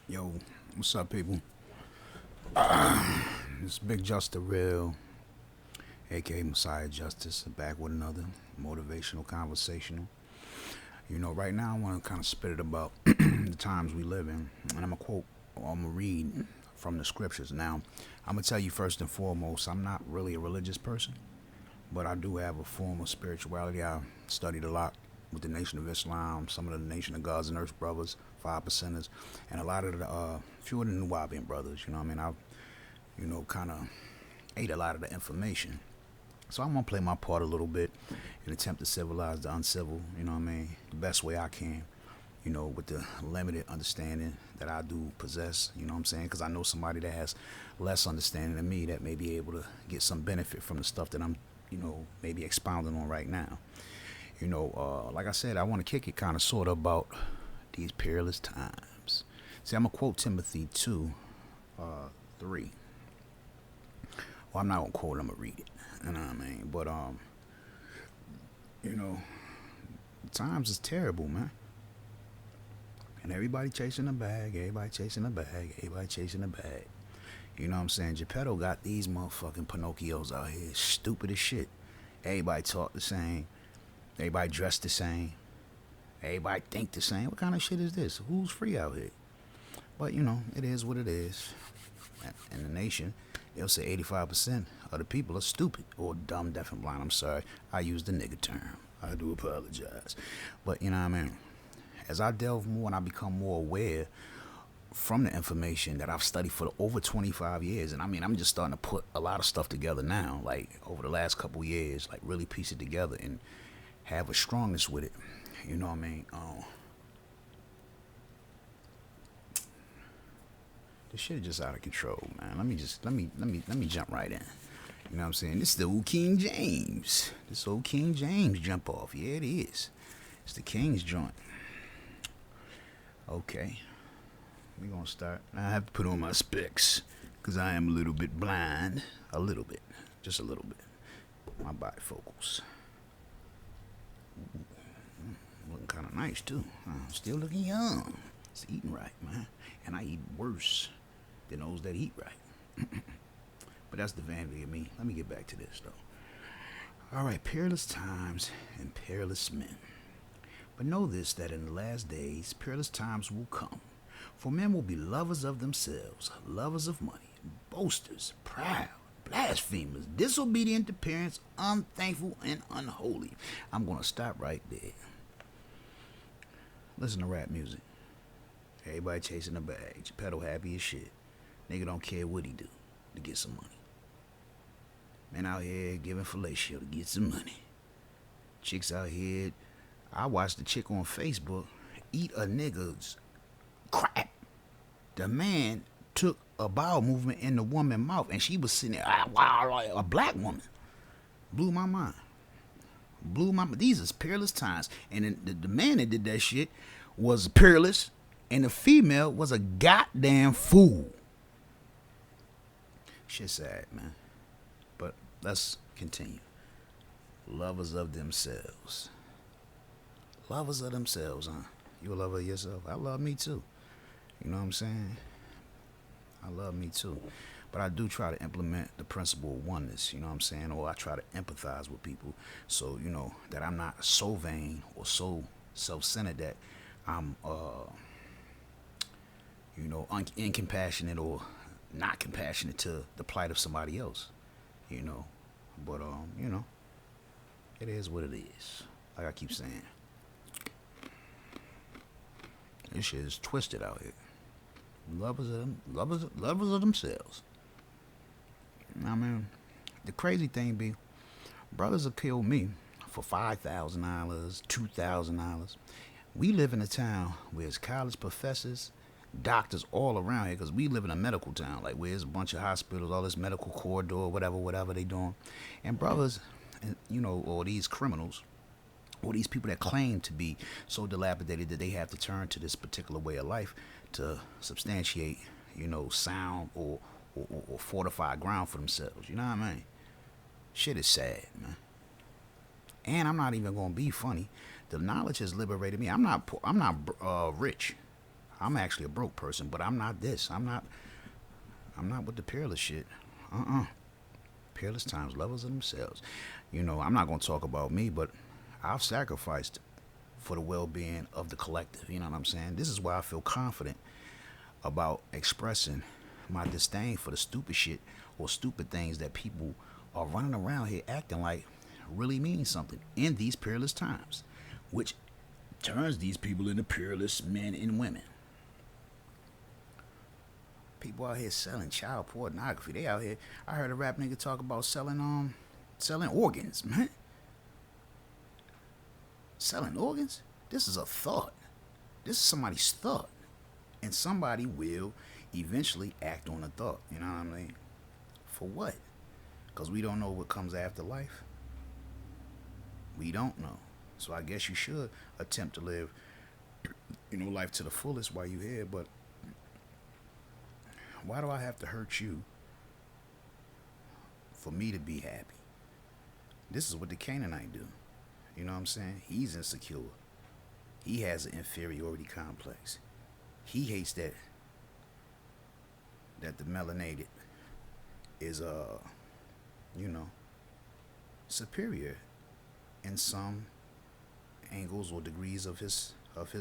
Yo, what's up, people? It's Big Just the Real, aka Messiah Justice, back with another motivational conversational. Right now I want to kind of spit it about the times we live in, and I'm gonna read from the scriptures. Now, I'm gonna tell you first and foremost, I'm not really a religious person, but I do have a form of spirituality. I studied a lot with the Nation of Islam, some of the Nation of Gods and Earth brothers, five percenters, and a lot of the few of the New Nuwabian brothers. I've kind of ate a lot of the information. So I'm gonna play my part a little bit and attempt to civilize the uncivil. The best way I can. With the limited understanding that I do possess. Because I know somebody that has less understanding than me that may be able to get some benefit from the stuff that I'm, maybe expounding on right now. Like I said, I want to kick it kind of sort of about these perilous times. See, I'm gonna quote Timothy 2, 3. Well, I'm not gonna quote it. I'm gonna read it. You know what I mean? But you know, times is terrible, man. And everybody chasing the bag. Everybody chasing the bag. Everybody chasing the bag. You know what I'm saying? Geppetto got these motherfucking Pinocchios out here, stupid as shit. Everybody talk the same. Everybody dress the same. Everybody think the same. What kind of shit is this? Who's free out here? But it is what it is. In the nation, they'll say 85% of the people are stupid or dumb, deaf, and blind. I'm sorry, I used the nigga term. I do apologize. But you know what I mean? As I delve more and I become more aware from the information that I've studied for over 25 years, and I'm just starting to put a lot of stuff together now, like over the last couple years, like really piece it together and have a strongness with it. You know what I mean? This shit is just out of control, man. Let me jump right in. You know what I'm saying? This is the old King James. This old King James jump off. Yeah, it is. It's the King's joint. Okay. We're gonna start. I have to put on my specs because I am a little bit blind. A little bit. Just a little bit. My bifocals. Looking kind of nice too. Still looking young. It's eating right, man. And I eat worse than those that eat right. But that's the vanity of me. Let me get back to this though. All right, perilous times and perilous men. But know this, that in the last days perilous times will come. For men will be lovers of themselves, lovers of money, boasters, proud, blasphemers, disobedient to parents, unthankful, and unholy. I'm going to stop right there. Listen to rap music. Everybody chasing a bag. Geppetto happy as shit. Nigga don't care what he do to get some money. Men out here giving fellatio to get some money. Chicks out here. I watched the chick on Facebook eat a nigga's crap. The man took a bowel movement in the woman's mouth and she was sitting there, wow, a black woman. Blew my mind. These is perilous times. And the man that did that shit was perilous, and the female was a goddamn fool. Shit sad, man. But let's continue. Lovers of themselves. Lovers of themselves, huh? You a lover of yourself? I love me too. You know what I'm saying? I love me too. But I do try to implement the principle of oneness, you know what I'm saying? Or I try to empathize with people so, that I'm not so vain or so self-centered that I'm, incompassionate or not compassionate to the plight of somebody else, But, it is what it is. Like I keep saying. This shit is twisted out here. Lovers of themselves. The crazy thing be, brothers will kill me for $5,000, $2,000. We live in a town where there's college professors, doctors all around here, because we live in a medical town, like where there's a bunch of hospitals, all this medical corridor, whatever they doing. And brothers, or these criminals, or these people that claim to be so dilapidated that they have to turn to this particular way of life to substantiate, sound or fortify ground for themselves. You know what I mean? Shit is sad, man. And I'm not even gonna be funny. The knowledge has liberated me. I'm not rich. I'm actually a broke person, but I'm not this. I'm not with the peerless shit. Peerless times, lovers of themselves. I'm not gonna talk about me, but I've sacrificed for the well-being of the collective. You know what I'm saying? This is why I feel confident about expressing my disdain for the stupid shit or stupid things that people are running around here acting like really mean something in these peerless times, which turns these people into peerless men and women. People out here selling child pornography. They out here. I heard a rap nigga talk about selling organs, man. Selling organs? This is a thought. This is somebody's thought. And somebody will eventually act on a thought. You know what I mean? For what? Because we don't know what comes after life. We don't know. So I guess you should attempt to live, life to the fullest while you're here. But why do I have to hurt you for me to be happy? This is what the Canaanite do. You know what I'm saying? He's insecure. He has an inferiority complex. He hates that the melanated is superior in some angles or degrees of his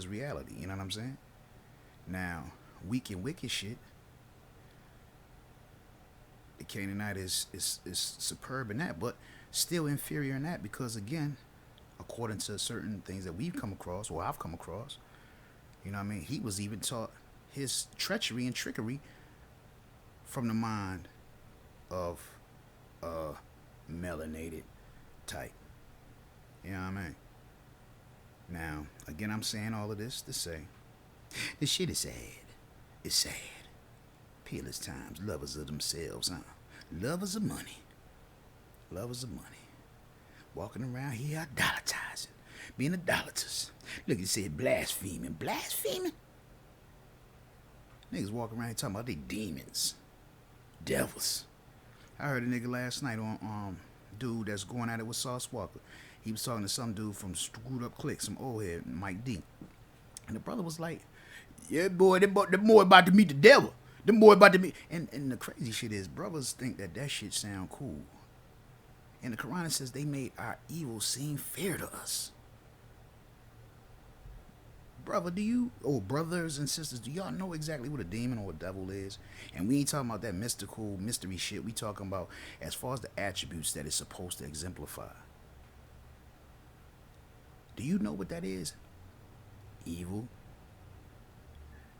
reality. You know what I'm saying? Now, weak and wicked shit. The Canaanite is superb in that, but still inferior in that because again, according to certain things that we've come across or I've come across, you know what I mean? He was even taught his treachery and trickery from the mind of a melanated type. You know what I mean? Now, again, I'm saying all of this to say, this shit is sad. It's sad. Peerless times, lovers of themselves, huh? Lovers of money. Lovers of money. Walking around here idolatizing. Being idolaters. Look, it said blaspheming. Blaspheming? Niggas walking around here talking about they demons. Devils. I heard a nigga last night on dude that's going at it with Sauce Walker. He was talking to some dude from Screwed Up Click, some old head, Mike D. And the brother was like, yeah, boy, the boy about to meet the devil. The boy about to meet... And the crazy shit is, brothers think that shit sound cool. And the Quran says they made our evil seem fair to us. Brothers and sisters, do y'all know exactly what a demon or a devil is? And we ain't talking about that mystical mystery shit. We talking about as far as the attributes that it's supposed to exemplify. Do you know what that is? Evil,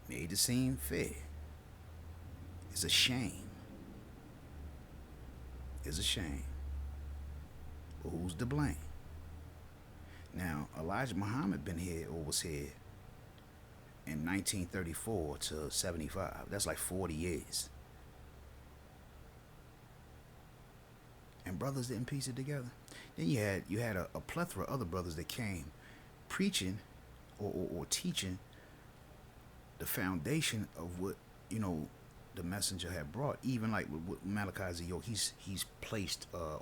made to seem fair. It's a shame. It's a shame. But who's to blame? Now, Elijah Muhammad been here or was here in 1934 to 75. That's like 40 years. And brothers didn't piece it together. Then you had a plethora of other brothers that came preaching or teaching the foundation of what, the messenger had brought. Even like with Malachi Ziyok, he's placed or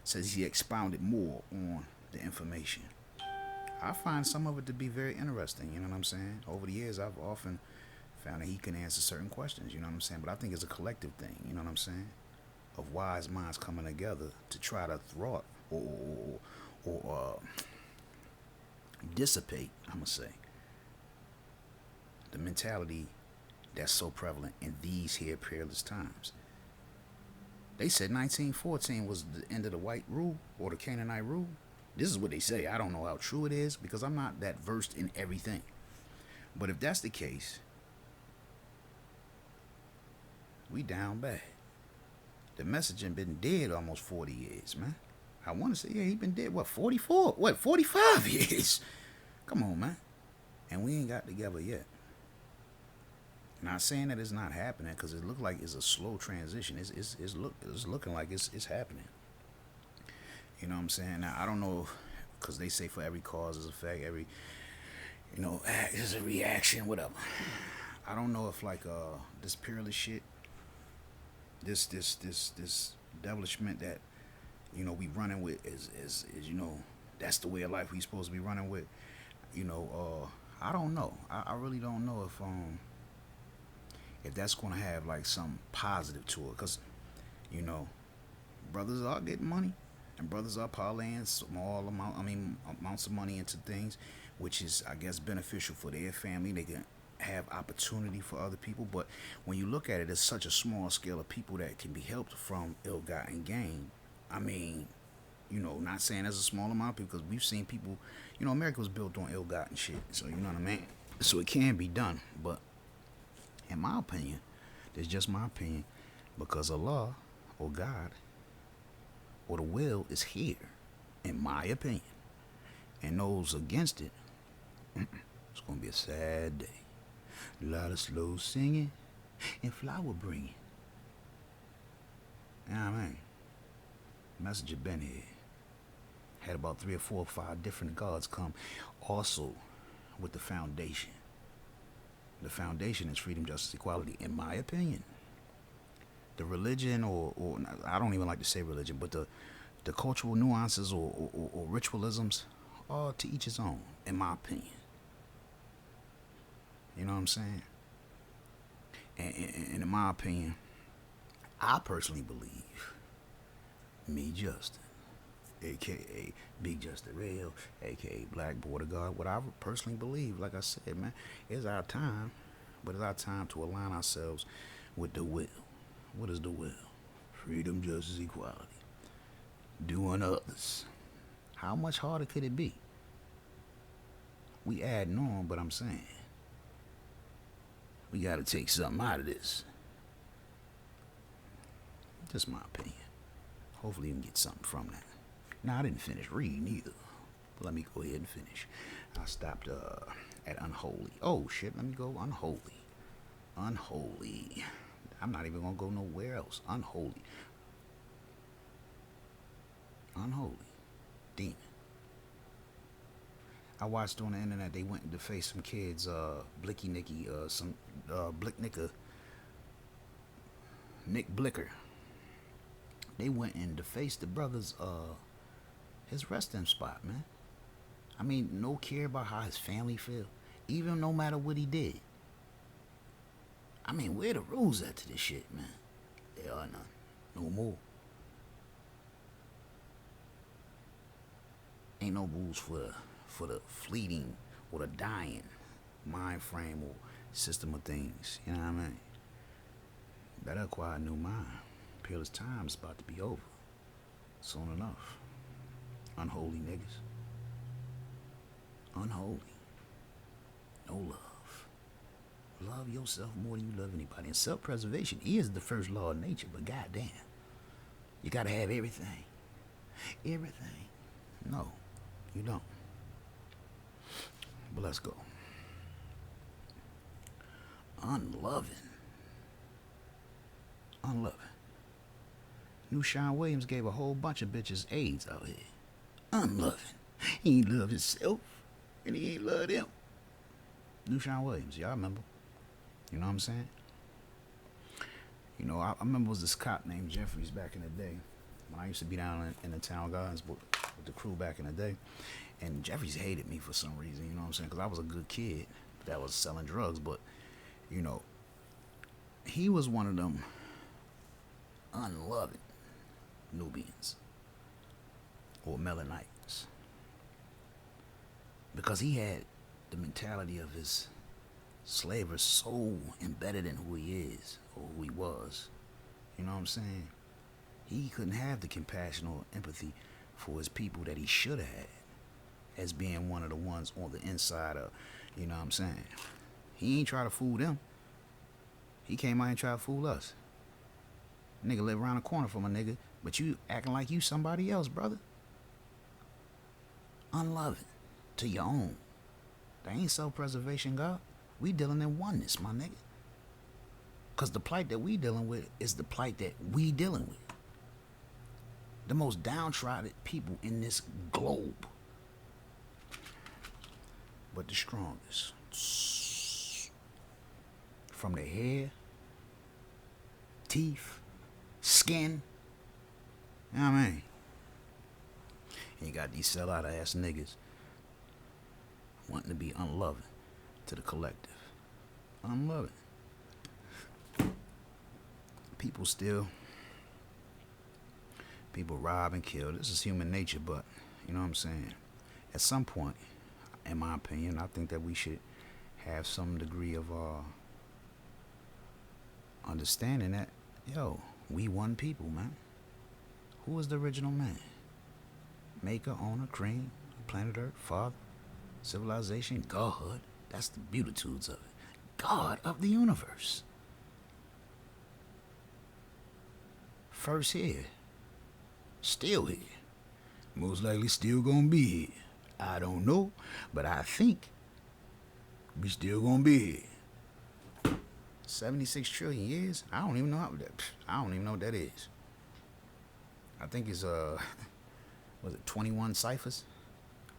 says he expounded more on the information. I find some of it to be very interesting, you know what I'm saying? Over the years, I've often found that he can answer certain questions, you know what I'm saying? But I think it's a collective thing, you know what I'm saying? Of wise minds coming together to try to thwart or dissipate, I'm going to say, the mentality that's so prevalent in these here peerless times. They said 1914 was the end of the white rule or the Canaanite rule. This is what they say. I don't know how true it is because I'm not that versed in everything. But if that's the case, we down bad. The messaging been dead almost 40 years, man. I want to say, yeah, he been dead, 44? 45 years? Come on, man. And we ain't got together yet. Not saying that it's not happening because it looked like it's a slow transition. It's looking like it's happening. You know what I'm saying? Now, I don't know, because they say for every cause is effect, every, act is a reaction, whatever. I don't know if, like, this peerless shit, this devilishment that, we running with is that's the way of life we supposed to be running with. I don't know. I really don't know if that's gonna have like some positive to it, cause you know brothers are getting money, and brothers are parlaying amounts of money into things, which is I guess beneficial for their family. They can have opportunity for other people, but when you look at it, it's such a small scale of people that can be helped from ill-gotten gain. I mean, not saying there's a small amount of people, because we've seen people, America was built on ill-gotten shit, so you know what I mean. So it can be done, but in my opinion, it's just my opinion, because Allah or God or the will is here, in my opinion. And those against it, it's gonna be a sad day. A lot of slow singing and flower bringing. You know what I mean? Messenger been here. Had about 3 or 4 or 5 different gods come, also with the foundation. The foundation is freedom, justice, equality, in my opinion. The religion, or I don't even like to say religion, but the cultural nuances or ritualisms, all to each his own, in my opinion. You know what I'm saying? And in my opinion, I personally believe, me Justin, aka Big Justin Radio, aka Black Border Guard, what I personally believe, like I said, man, it's our time, but it's our time to align ourselves with the will. What is the will? Freedom, justice, equality. Do unto others. How much harder could it be? We adding on, but I'm saying, we gotta take something out of this. Just my opinion. Hopefully you can get something from that. Now, I didn't finish reading either, but let me go ahead and finish. I stopped at unholy. Oh shit, let me go unholy. Unholy. I'm not even gonna go nowhere else. Unholy. Unholy. Demon. I watched on the internet, they went to face some kids, Blicky Nicky, Blick Nicker, Nick Blicker. They went in to face the brother's, his resting spot, man. I mean, no care about how his family feel, even no matter what he did. I mean, where the rules at to this shit, man? There are none. No more. Ain't no rules for the fleeting or the dying mind frame or system of things. You know what I mean? Better acquire a new mind. Perilous time is about to be over. Soon enough. Unholy niggas. Unholy. No love. Love yourself more than you love anybody. And self-preservation is the first law of nature, but goddamn, you gotta have everything. Everything. No, you don't. But let's go. Unloving. Unloving. New Sean Williams gave a whole bunch of bitches AIDS out here. Unloving. He ain't love himself, and he ain't love them. New Sean Williams, y'all remember? You know what I'm saying? I remember it was this cop named Jeffries back in the day, when I used to be down in the town gardens with the crew back in the day. And Jeffries hated me for some reason, you know what I'm saying? Because I was a good kid that was selling drugs, but, he was one of them unloving Nubians or Melanites. Because he had the mentality of his slaver so embedded in who he is or who he was. You know what I'm saying? He couldn't have the compassion or empathy for his people that he should have had, as being one of the ones on the inside of, you know what I'm saying? He ain't try to fool them. He came out and tried to fool us. Nigga live around the corner from a nigga, but you acting like you somebody else, brother. Unloving to your own. That ain't self-preservation, God. We dealing in oneness, my nigga. Because the plight that we dealing with is the plight that we dealing with. The most downtrodden people in this globe. But the strongest. From the hair, teeth, skin. You know what I mean? And you got these sellout ass niggas wanting to be unloving. to the collective. Unloving. People steal. People rob and kill. This is human nature, but you know what I'm saying? At some point, in my opinion, I think that we should have some degree of understanding that, yo, we one people, man. Who was the original man? Maker, owner, cream, planet Earth, father, civilization, Godhood. That's the beautitudes of it. God of the universe. First here. Still here. Most likely still gonna be here. I don't know, but I think we still gonna be here. 76 trillion years? I don't even know what that is. I think it's was it 21 ciphers?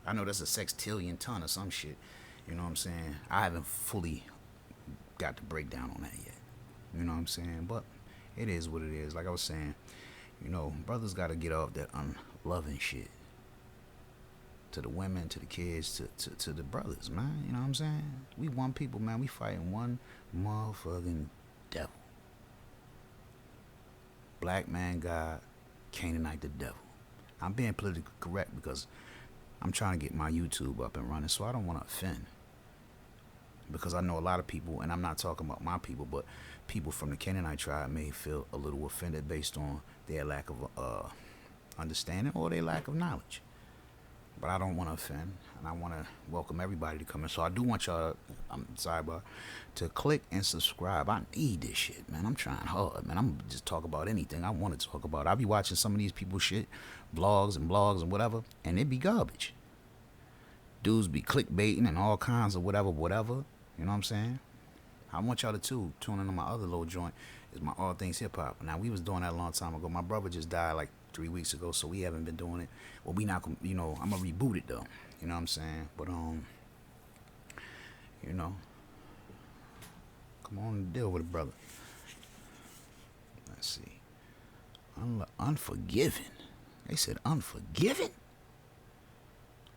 I know that's a sextillion ton or some shit. You know what I'm saying? I haven't fully got the breakdown on that yet. You know what I'm saying? But it is what it is. Like I was saying, brothers got to get off that unloving shit. To the women, to the kids, to the brothers, man. You know what I'm saying? We one people, man. We fighting one motherfucking devil. Black man God, Canaanite the devil. I'm being politically correct because I'm trying to get my YouTube up and running, so I don't want to offend. Because I know a lot of people, and I'm not talking about my people, but people from the Canaanite tribe may feel a little offended based on their lack of understanding or their lack of knowledge. But I don't want to offend, and I want to welcome everybody to come in. So I do want y'all, to click and subscribe. I need this shit, man. I'm trying hard, man. I'm going to just talk about anything I want to talk about. I be watching some of these people's shit, blogs and whatever, and it be garbage. Dudes be clickbaiting and all kinds of whatever. You know what I'm saying? I want y'all to tune in on my other little joint. It's my All Things Hip Hop. Now, we was doing that a long time ago. My brother just died like 3 weeks ago, so we haven't been doing it. Well, we not, I'm gonna reboot it though. You know what I'm saying? But come on and deal with it, brother. Let's see. Unforgiven. They said unforgiven.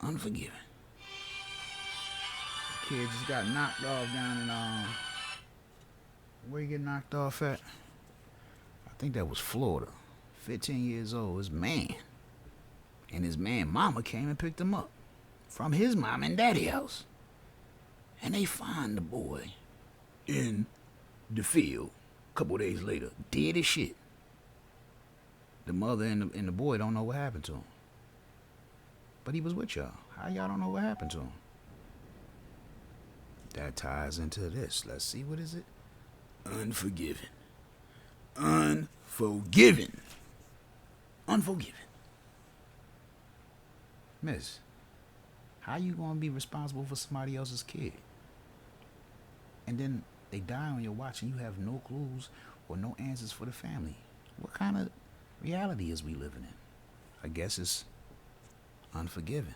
Unforgiven. The kid just got knocked off down in where you get knocked off at? I think that was Florida. 15 years old, his man. And his man mama came and picked him up from his mom and daddy house. And they find the boy in the field a couple days later, dead as shit. The mother and the boy don't know what happened to him. But he was with y'all. How y'all don't know what happened to him? That ties into this. Let's see, what is it? Unforgiven. Unforgiven. Unforgiven. Miss, how you gonna be responsible for somebody else's kid? And then they die on your watch and you have no clues or no answers for the family. What kind of reality is we living in? I guess it's unforgiving.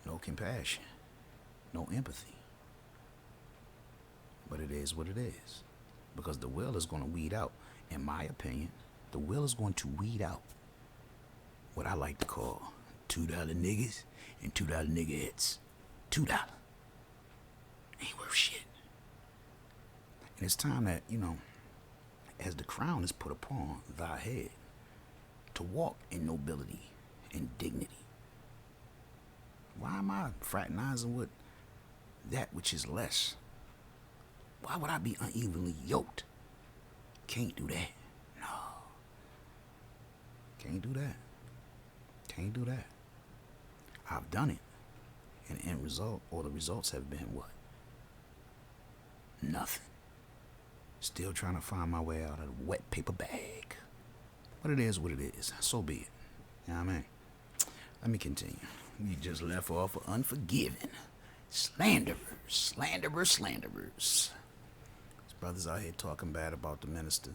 No compassion. No empathy. But it is what it is. Because the will is going to weed out, in my opinion, the will is going to weed out what I like to call $2 niggas and $2 niggeheads. $2. Ain't worth shit. And it's time that, as the crown is put upon thy head, to walk in nobility and dignity. Why am I fraternizing with that which is less? Why would I be unevenly yoked? Can't do that. No. Can't do that. Can't do that. I've done it. And the end result, or the results have been what? Nothing. Still trying to find my way out of a wet paper bag. But it is what it is. So be it. You know what I mean? Let me continue. We just left off of unforgiving. Slanderers. These brothers out here talking bad about the minister.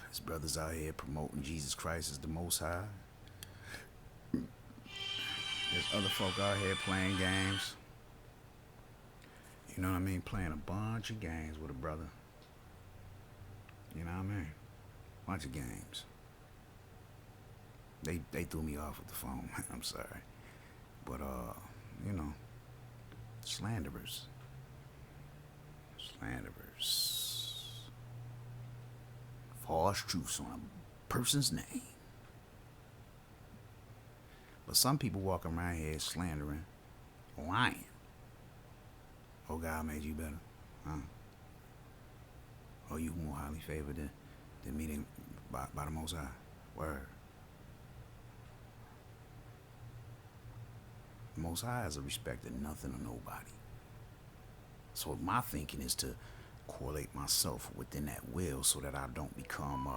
These brothers out here promoting Jesus Christ as the Most High. There's other folk out here playing games. You know what I mean? Playing a bunch of games with a brother. You know what I mean? Bunch of games. They threw me off with the phone. I'm sorry. But, Slanderers. Slanderers. False truths on a person's name. But some people walk around here slandering, lying. Oh, God made you better. Huh? Oh, you more highly favored than me by the Most High. Word. The Most High is a respecter nothing or nobody. So my thinking is to correlate myself within that will so that I don't become,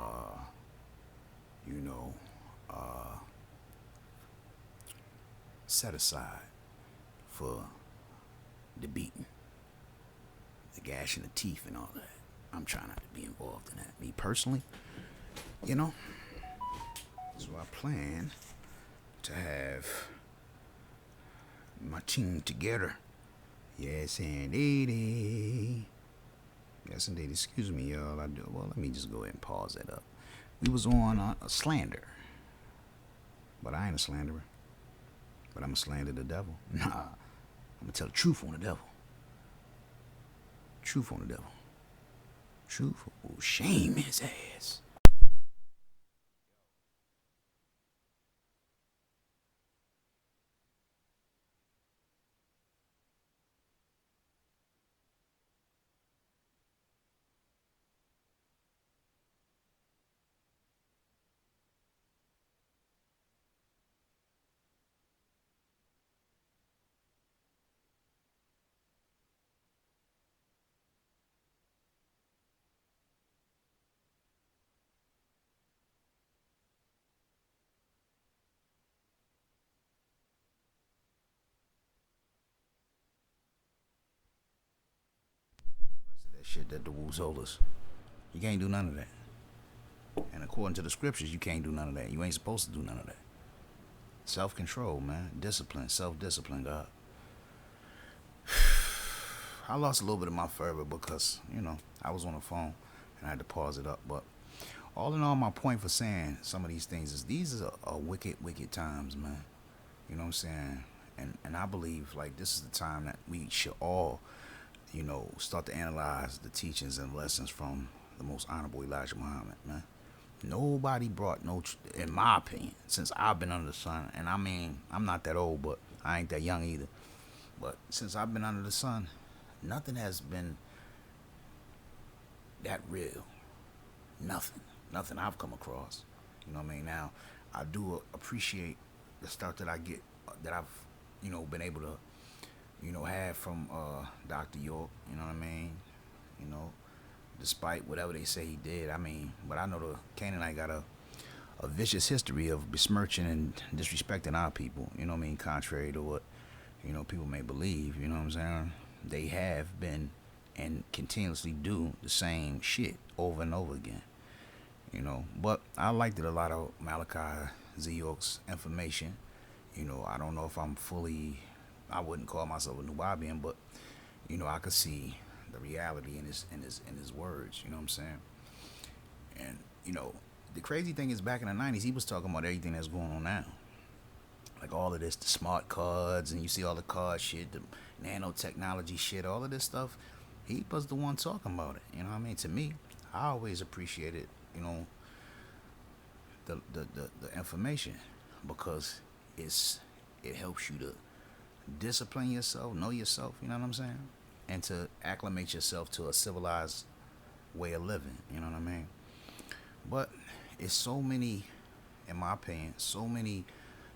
set aside for the beating, the gashing the teeth and all that. I'm trying not to be involved in that. Me personally, so I plan to have my team together. Yes, indeed. Yes, indeed. Excuse me, y'all. Well, let me just go ahead and pause that up. We was on a slander. But I ain't a slanderer. But I'm going to slander the devil. Nah. I'm going to tell the truth on the devil. Truth on the devil. Truth will shame his ass. That shit that the Wu told us. You can't do none of that. And according to the scriptures, you can't do none of that. You ain't supposed to do none of that. Self-control, man. Discipline. Self-discipline, God. I lost a little bit of my fervor because, I was on the phone and I had to pause it up. But all in all, my point for saying some of these things is these are wicked, wicked times, man. You know what I'm saying? And I believe, like, this is the time that we should all, start to analyze the teachings and lessons from the most honorable Elijah Muhammad, man. Nobody brought in my opinion, since I've been under the sun, and I mean, I'm not that old, but I ain't that young either. But since I've been under the sun, nothing has been that real. Nothing I've come across. You know what I mean? Now, I do appreciate the stuff that I get, that I've, been able to, have from Dr. York. You know what I mean? Despite whatever they say he did. I mean, but I know the Canaanite got a vicious history of besmirching and disrespecting our people. You know what I mean? Contrary to what, people may believe. You know what I'm saying? They have been and continuously do the same shit over and over again. But I liked it a lot of Malachi Z. York's information. I don't know if I wouldn't call myself a Nubian, but I could see the reality in his words. You know what I'm saying? And the crazy thing is, back in the 90s, he was talking about everything that's going on now, like all of this, the smart cards, and you see all the card shit, the nanotechnology shit, all of this stuff. He was the one talking about it. You know what I mean? To me, I always appreciated the information, because it helps you to discipline yourself, know yourself, you know what I'm saying? And to acclimate yourself to a civilized way of living, you know what I mean? But it's so many, in my opinion, so many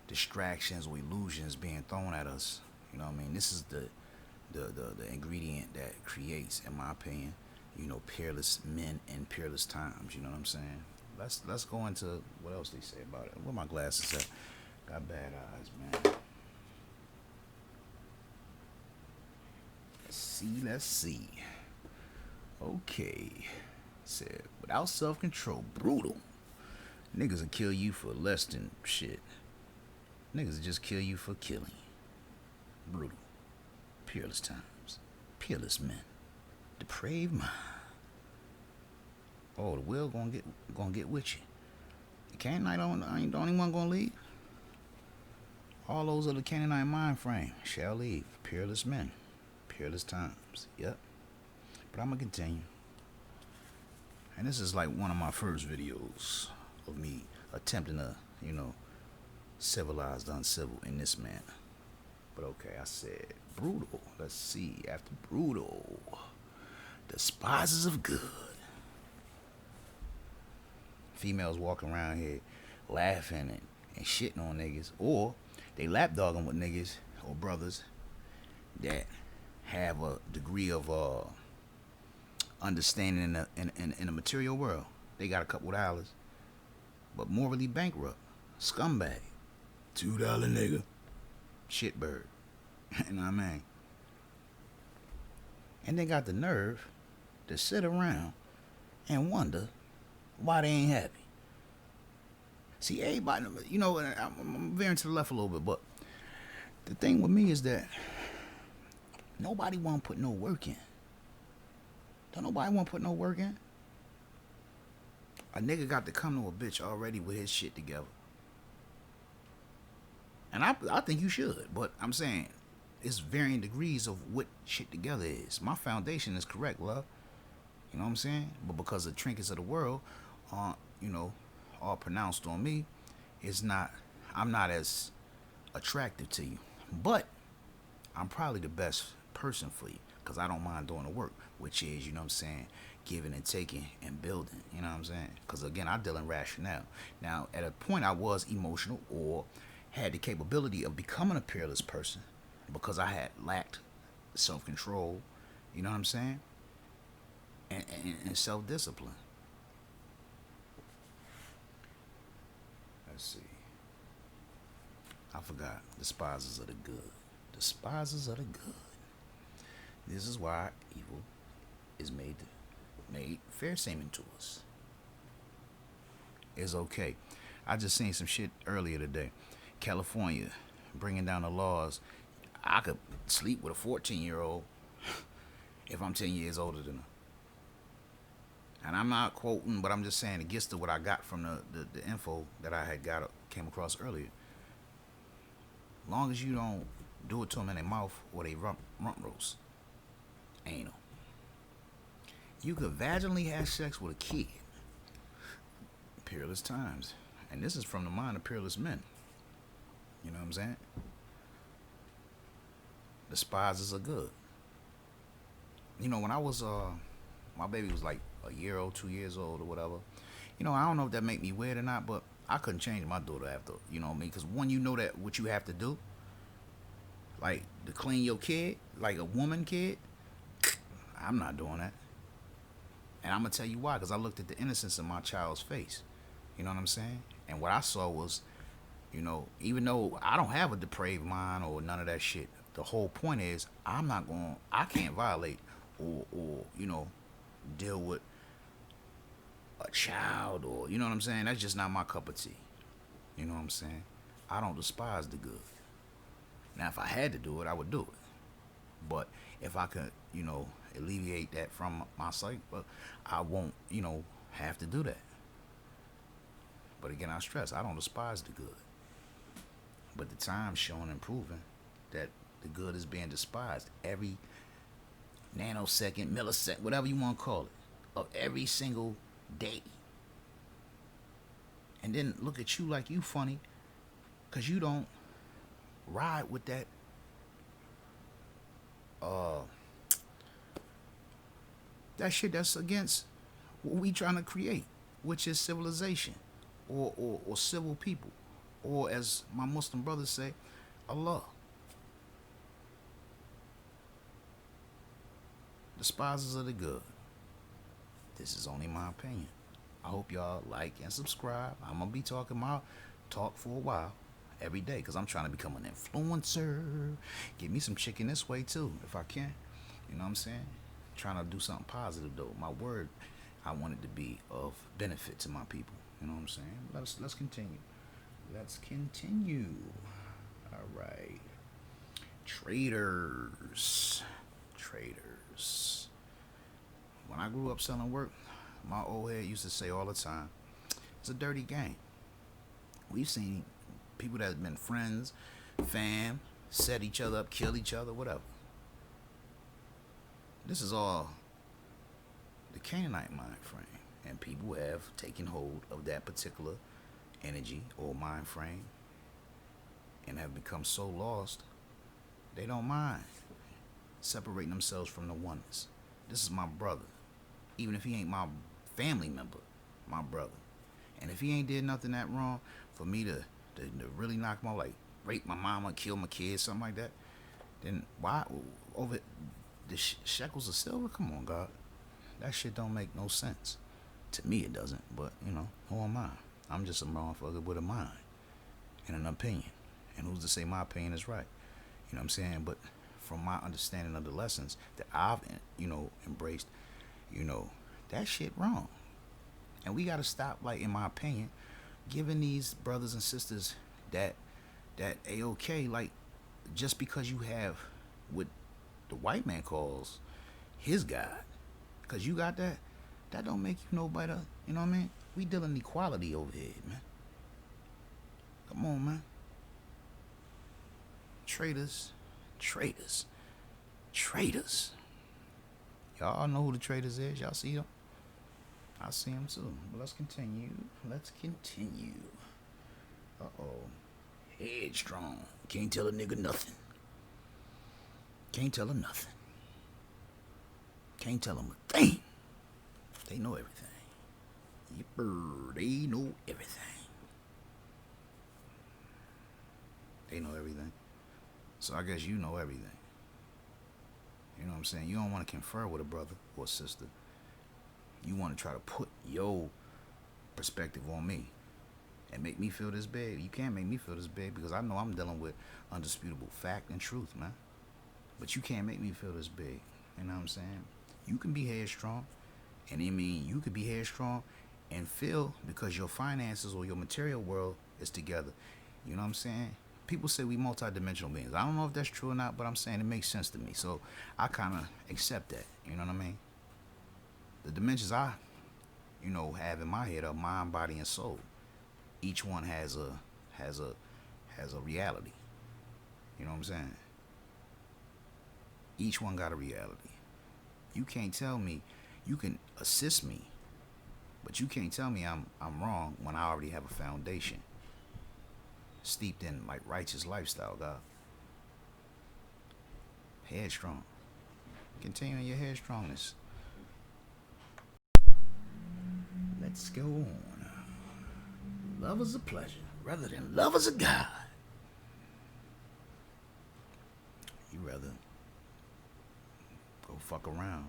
distractions or illusions being thrown at us. You know what I mean? This is the ingredient that creates, in my opinion, peerless men in peerless times. You know what I'm saying? Let's go into what else they say about it. Where my glasses at? Got bad eyes, man. Let's see. Okay. Said, without self-control, brutal. Niggas will kill you for less than shit. Niggas will just kill you for killing. Brutal. Peerless times. Peerless men. Depraved mind. Oh, the will gonna get with you. The Canaanite ain't the only one gonna leave. All those of the Canaanite mind frame shall leave. Peerless men. Perilous times. Yep. But I'm gonna continue. And this is like one of my first videos of me attempting to, civilize the uncivil in this manner. But okay, I said brutal. Let's see. After brutal, despisers of good. Females walking around here laughing and shitting on niggas, or they lapdogging with niggas or brothers that have a degree of understanding in the material world. They got a couple dollars, but morally bankrupt, scumbag, $2 nigga, shitbird. You know what I mean? And they got the nerve to sit around and wonder why they ain't happy. See, everybody, and I'm veering to the left a little bit, but the thing with me is that nobody want to put no work in. Don't nobody want to put no work in? A nigga got to come to a bitch already with his shit together. And I think you should, but I'm saying it's varying degrees of what shit together is. My foundation is correct, love. You know what I'm saying? But because the trinkets of the world aren't, all pronounced on me, I'm not as attractive to you. But I'm probably the best person for you because I don't mind doing the work, which is, giving and taking and building. You know what I'm saying? Because again, I deal in rationale. Now, at a point, I was emotional or had the capability of becoming a peerless person because I had lacked self-control. You know what I'm saying? And self-discipline. Let's see. I forgot. Despisers of the good. Despisers of the good. This is why evil is made fair seeming to us. It's okay. I just seen some shit earlier today. California bringing down the laws. I could sleep with a 14-year-old if I'm 10 years older than her. And I'm not quoting, but I'm just saying it gets to what I got from the info that I had came across earlier. Long as you don't do it to them in their mouth or they rump roast. Anal. You could vaginally have sex with a kid. Perilous times. And this is from the mind of peerless men. You know what I'm saying? Despisers are good. When I was my baby was like a year old, 2 years old or whatever. I don't know if that make me weird or not, but I couldn't change my daughter after, because when you know that what you have to do, like to clean your kid, like a woman kid, I'm not doing that. And I'm going to tell you why, because I looked at the innocence in my child's face. You know what I'm saying? And what I saw was, even though I don't have a depraved mind or none of that shit, the whole point is I can't violate or deal with a child or, you know what I'm saying? That's just not my cup of tea. You know what I'm saying? I don't despise the good. Now, if I had to do it, I would do it. But if I could, alleviate that from my sight, but I won't, have to do that. But again, I stress, I don't despise the good. But the time's showing and proving that the good is being despised every nanosecond, millisecond, whatever you want to call it, of every single day. And then look at you like you funny because you don't ride with that that shit that's against what we trying to create, which is civilization or civil people, or as my Muslim brothers say, Allah. Despisers of the good. This is only my opinion. I hope y'all like and subscribe. I'm gonna be talking my talk for a while every day because I'm trying to become an influencer. Get me some chicken this way too if I can. You know what I'm saying? Trying to do something positive though. My word, I want it to be of benefit to my people. You know what I'm saying? Let's continue. Let's continue. All right. Traders. When I grew up selling work, my old head used to say all the time, it's a dirty game. We've seen people that have been friends, fam, set each other up, kill each other, whatever. This is all the Canaanite mind frame. And people have taken hold of that particular energy or mind frame and have become so lost, they don't mind separating themselves from the oneness. This is my brother. Even if he ain't my family member, my brother. And if he ain't did nothing that wrong, for me to really knock him out, like rape my mama, kill my kids, something like that, then why over the shekels of silver? Come on, God. That shit don't make no sense. To me it doesn't, but who am I? I'm just a motherfucker with a mind and an opinion. And who's to say my opinion is right? You know what I'm saying? But from my understanding of the lessons that I've embraced, that shit wrong. And we gotta stop, like, in my opinion, giving these brothers and sisters that A-OK, like, just because you have what the white man calls his God, because you got that don't make you no better. You know what I mean? We dealing equality over here, man. Come on, man. Traitors. Y'all know who the traitors is. Y'all see them? I see them too. But let's continue. Uh-oh. Headstrong. Can't tell a nigga nothing. Can't tell them nothing. Can't tell them a thing. They know everything. Yipper, they know everything. They know everything. So I guess you know everything. You know what I'm saying? You don't want to confer with a brother or sister. You want to try to put your perspective on me and make me feel this big. You can't make me feel this big because I know I'm dealing with undisputable fact and truth, man. But you can't make me feel this big. You know what I'm saying? You can be headstrong, and I mean, you could be headstrong and feel because your finances or your material world is together. You know what I'm saying? People say we multidimensional beings. I don't know if that's true or not, but I'm saying it makes sense to me. So I kind of accept that. You know what I mean? The dimensions I, have in my head are mind, body, and soul. Each one has a reality. You know what I'm saying? Each one got a reality. You can't tell me. You can assist me, but you can't tell me I'm wrong when I already have a foundation steeped in like righteous lifestyle, God. Headstrong. Continuing your headstrongness. Let's go on. Love is a pleasure rather than love is a God. You rather go fuck around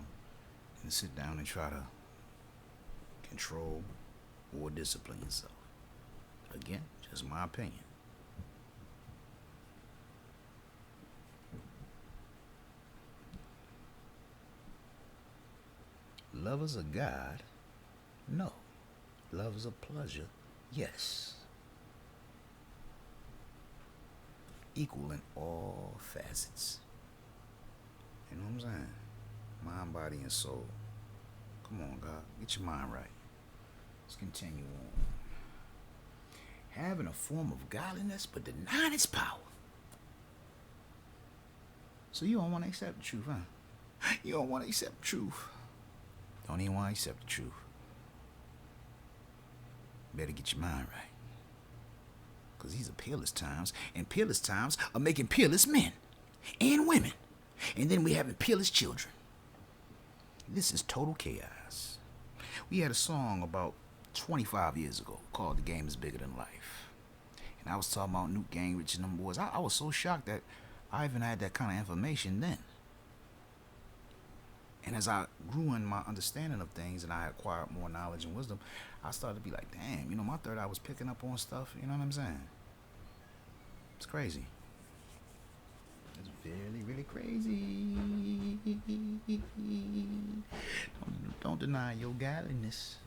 and sit down and try to control or discipline yourself. Again, just my opinion. Love is a God? No. Love is a pleasure? Yes. Equal in all facets. You know what I'm saying? Mind, body, and soul. Come on, God. Get your mind right. Let's continue on. Having a form of godliness, but denying its power. So you don't want to accept the truth, huh? You don't want to accept the truth. Don't even want to accept the truth. Better get your mind right. Because these are peerless times, and peerless times are making peerless men and women. And then we having peerless children. This is total chaos. We had a song about 25 years ago called The Game is Bigger Than Life. And I was talking about Newt Gingrich and them boys. I was so shocked that I even had that kind of information then. And as I grew in my understanding of things and I acquired more knowledge and wisdom, I started to be like, damn, my third eye was picking up on stuff. You know what I'm saying? It's crazy. It's really, really crazy. Don't deny your godliness.